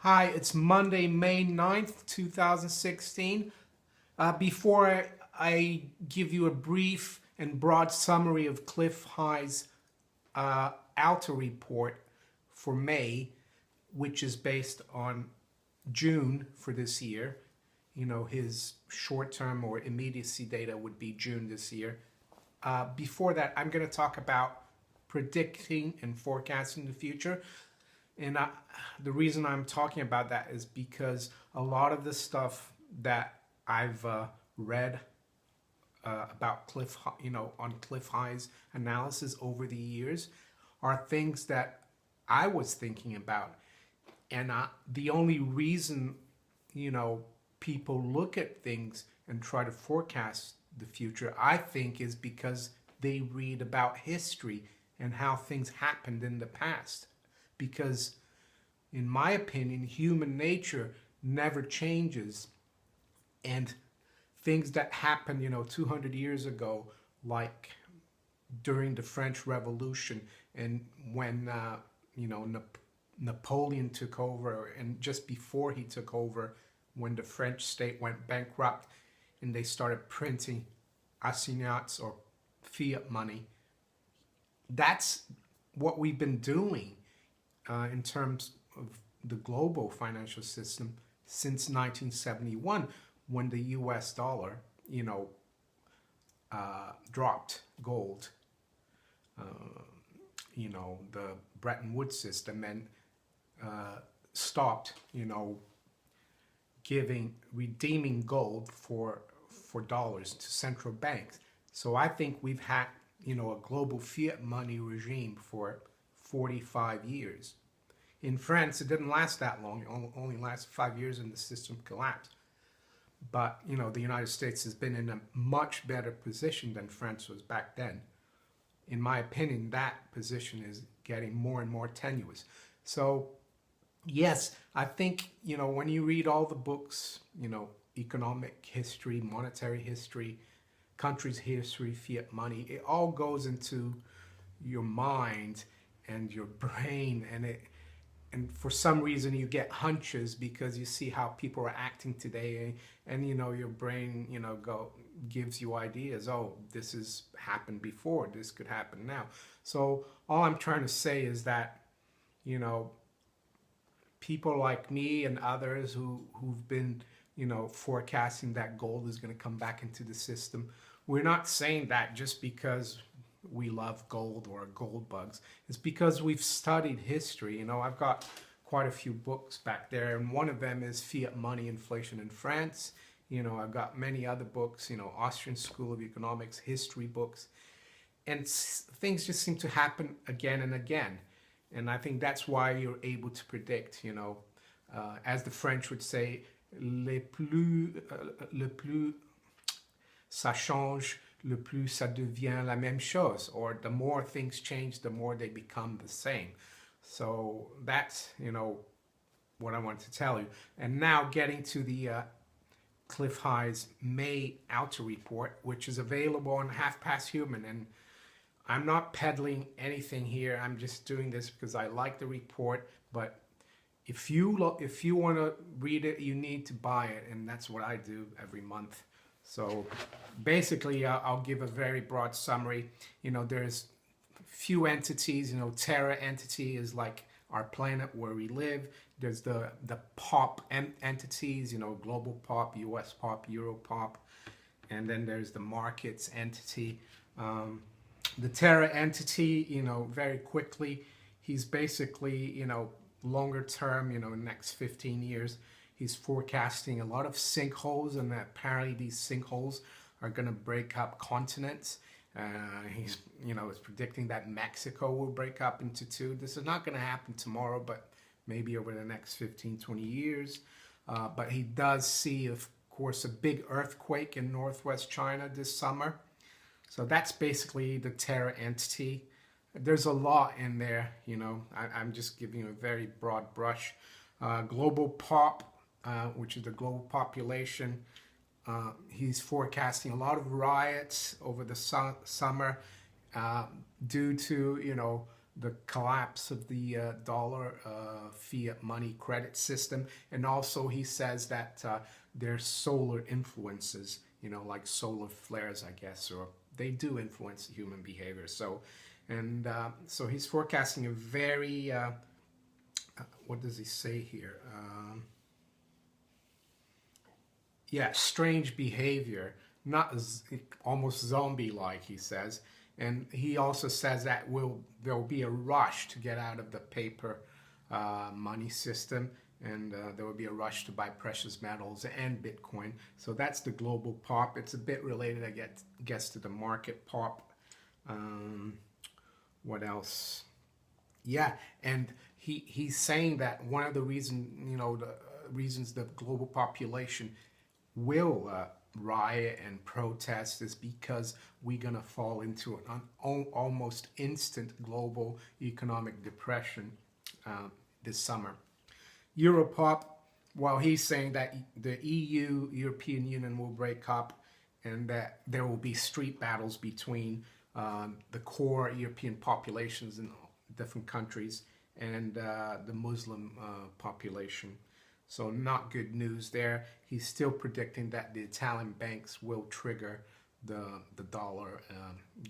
Hi, it's Monday, May 9th, 2016. Before I give you a brief and broad summary of Clif High's ALTA report for May, which is based on June for this year, his short-term or immediacy data would be June this year. Before that, I'm going to talk about predicting and forecasting the future. And the reason I'm talking about that is because a lot of the stuff that I've read about on Clif High's analysis over the years are things that I was thinking about. And the only reason, people look at things and try to forecast the future, I think, is because they read about history and how things happened in the past. Because in my opinion, human nature never changes, and things that happened 200 years ago, like during the French Revolution, and when Napoleon took over, and just before he took over, when the French state went bankrupt and they started printing assignats or fiat money. That's what we've been doing in terms of the global financial system since 1971, when the US dollar, dropped gold, the Bretton Woods system, and stopped, redeeming gold for dollars to central banks. So I think we've had, a global fiat money regime for 45 years. In France, it didn't last that long. It only lasted 5 years and the system collapsed. But, the United States has been in a much better position than France was back then. In my opinion, that position is getting more and more tenuous. So, yes, I think, when you read all the books, economic history, monetary history, country's history, fiat money, it all goes into your mind and your brain, and for some reason you get hunches because you see how people are acting today, and your brain gives you ideas. Oh, this has happened before, this could happen now. So all I'm trying to say is that people like me and others who've been forecasting that gold is going to come back into the system, we're not saying that just because we love gold or gold bugs. It's because we've studied history. I've got quite a few books back there, and one of them is Fiat Money, Inflation in France. I've got many other books, Austrian School of Economics, history books, and things just seem to happen again and again. And I think that's why you're able to predict, as the French would say, le plus ça change, le plus ça devient la même chose, or the more things change, the more they become the same. So that's, what I wanted to tell you. And now getting to the Clif High's May ALTA report, which is available on Half Past Human. And I'm not peddling anything here. I'm just doing this because I like the report. But if you want to read it, you need to buy it, and that's what I do every month. So basically, I'll give a very broad summary. There's few entities. Terra entity is like our planet where we live. There's the pop entities, global pop, US pop, Euro pop, and then there's the markets entity. The Terra entity, very quickly, he's basically, longer term, next 15 years, he's forecasting a lot of sinkholes, and that apparently these sinkholes are going to break up continents. He's, is predicting that Mexico will break up into two. This is not going to happen tomorrow, but maybe over the next 15, 20 years. But he does see, of course, a big earthquake in northwest China this summer. So that's basically the Terra entity. There's a lot in there, I'm just giving you a very broad brush. Global pop, which is the global population. He's forecasting a lot of riots over the summer due to, the collapse of the dollar fiat money credit system. And also he says that there's solar influences, you know, like solar flares, I guess, or they do influence human behavior. So, and so he's forecasting a very, what does he say here? Yeah, strange behavior, not almost zombie-like, he says. And he also says that there will be a rush to get out of the paper money system, and there will be a rush to buy precious metals and Bitcoin. So that's the global pop. It's a bit related, I guess, to the market pop. What else? Yeah, and he's saying that one of the reasons the global population will riot and protest is because we're going to fall into an almost instant global economic depression this summer. Europop, while he's saying that the EU, European Union, will break up and that there will be street battles between the core European populations in different countries and the Muslim population. So not good news there. He's still predicting that the Italian banks will trigger the dollar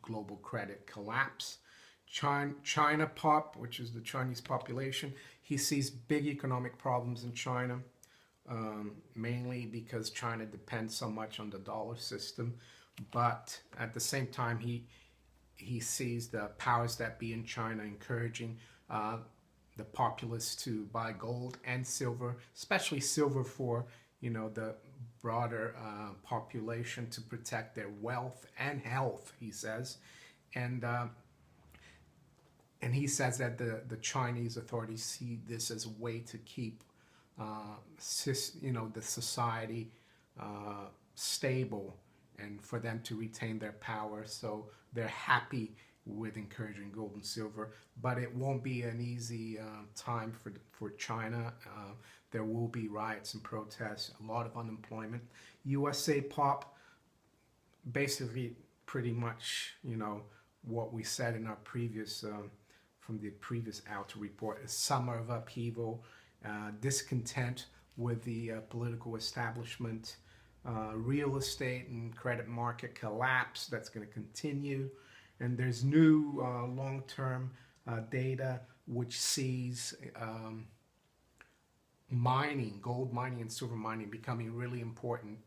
global credit collapse. China pop, which is the Chinese population, he sees big economic problems in China, mainly because China depends so much on the dollar system. But at the same time, he sees the powers that be in China encouraging the populace to buy gold and silver, especially silver for, you know, the broader population, to protect their wealth and health, he says. And he says that the Chinese authorities see this as a way to keep the society stable and for them to retain their power. So they're happy with encouraging gold and silver, but it won't be an easy time for China. There will be riots and protests, a lot of unemployment. USA pop, basically pretty much, you know, what we said in our previous, from the previous ALTA report, a summer of upheaval, discontent with the political establishment, real estate and credit market collapse that's going to continue. And there's new long-term data which sees mining, gold mining and silver mining becoming really important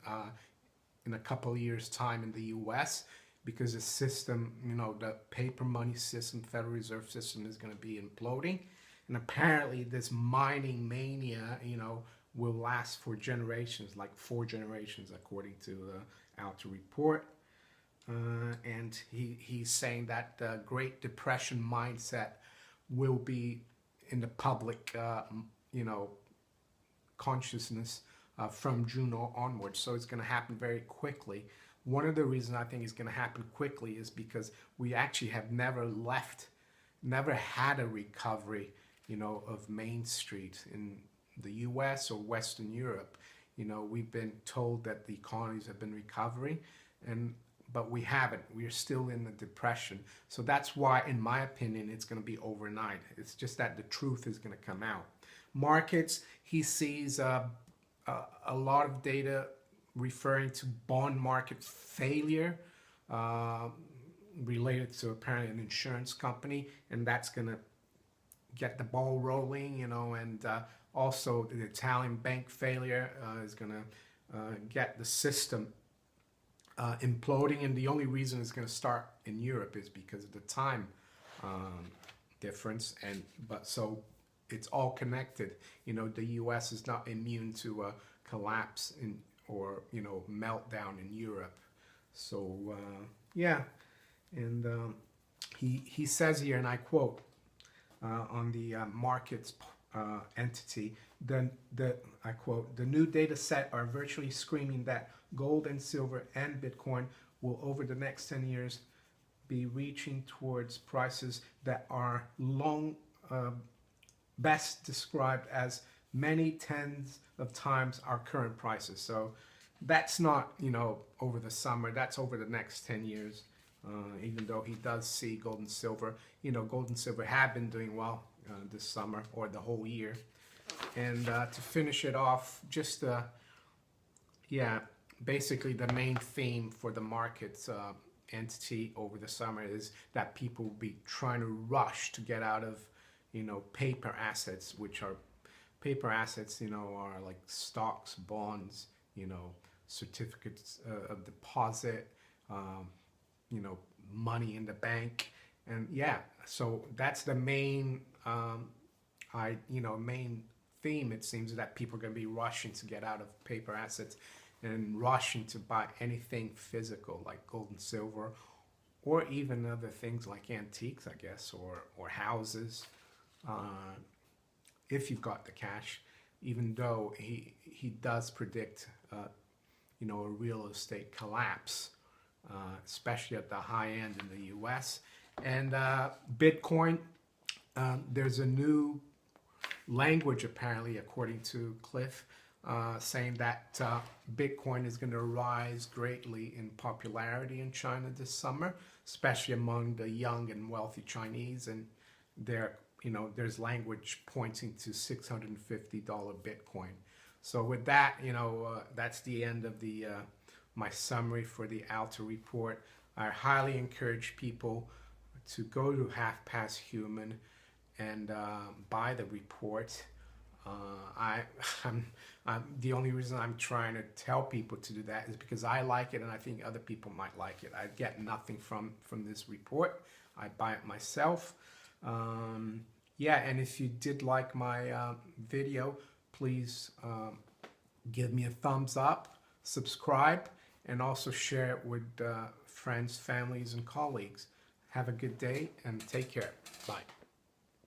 in a couple of years' time in the US, because the system, you know, the paper money system, Federal Reserve System, is going to be imploding. And apparently this mining mania, you know, will last for generations, like 4 generations, according to the ALTA report. And he's saying that the Great Depression mindset will be in the public, you know, consciousness from June onwards. So it's going to happen very quickly. One of the reasons I think it's going to happen quickly is because we actually have never had a recovery, you know, of Main Street in the US or Western Europe. You know, we've been told that the economies have been recovering, but we haven't. We're still in the depression. So that's why, in my opinion, it's going to be overnight. It's just that the truth is going to come out. Markets, he sees a lot of data referring to bond market failure related to apparently an insurance company, and that's going to get the ball rolling, you know, and also the Italian bank failure is going to get the system imploding. And the only reason it's going to start in Europe is because of the time difference. But so it's all connected. You know, the US is not immune to a collapse or, you know, meltdown in Europe. So yeah, and he says here, and I quote, on the markets entity, I quote, "The new data set are virtually screaming that gold and silver and Bitcoin will over the next 10 years be reaching towards prices that are best described as many tens of times our current prices." So that's not, you know, over the summer, that's over the next 10 years. even though he does see gold and silver. You know, gold and silver have been doing well this summer or the whole year. And to finish it off, just yeah, basically the main theme for the markets entity over the summer is that people will be trying to rush to get out of, you know, paper assets, which are paper assets, you know, are like stocks, bonds, you know, certificates of deposit, you know, money in the bank. And yeah, so that's the main, main theme, it seems, that people are going to be rushing to get out of paper assets and rushing to buy anything physical like gold and silver, or even other things like antiques, I guess, or houses, if you've got the cash, even though he does predict, you know, a real estate collapse, especially at the high end in the US. And Bitcoin, there's a new language apparently, according to Clif, saying that Bitcoin is going to rise greatly in popularity in China this summer, especially among the young and wealthy Chinese. And you know, there's language pointing to $650 Bitcoin. So with that, you know, that's the end of the my summary for the ALTA report. I highly encourage people to go to Half Past Human and buy the report. The only reason I'm trying to tell people to do that is because I like it and I think other people might like it. I get nothing from this report. I buy it myself. Yeah, and if you did like my video, please give me a thumbs up, subscribe, and also share it with friends, families, and colleagues. Have a good day and take care. Bye.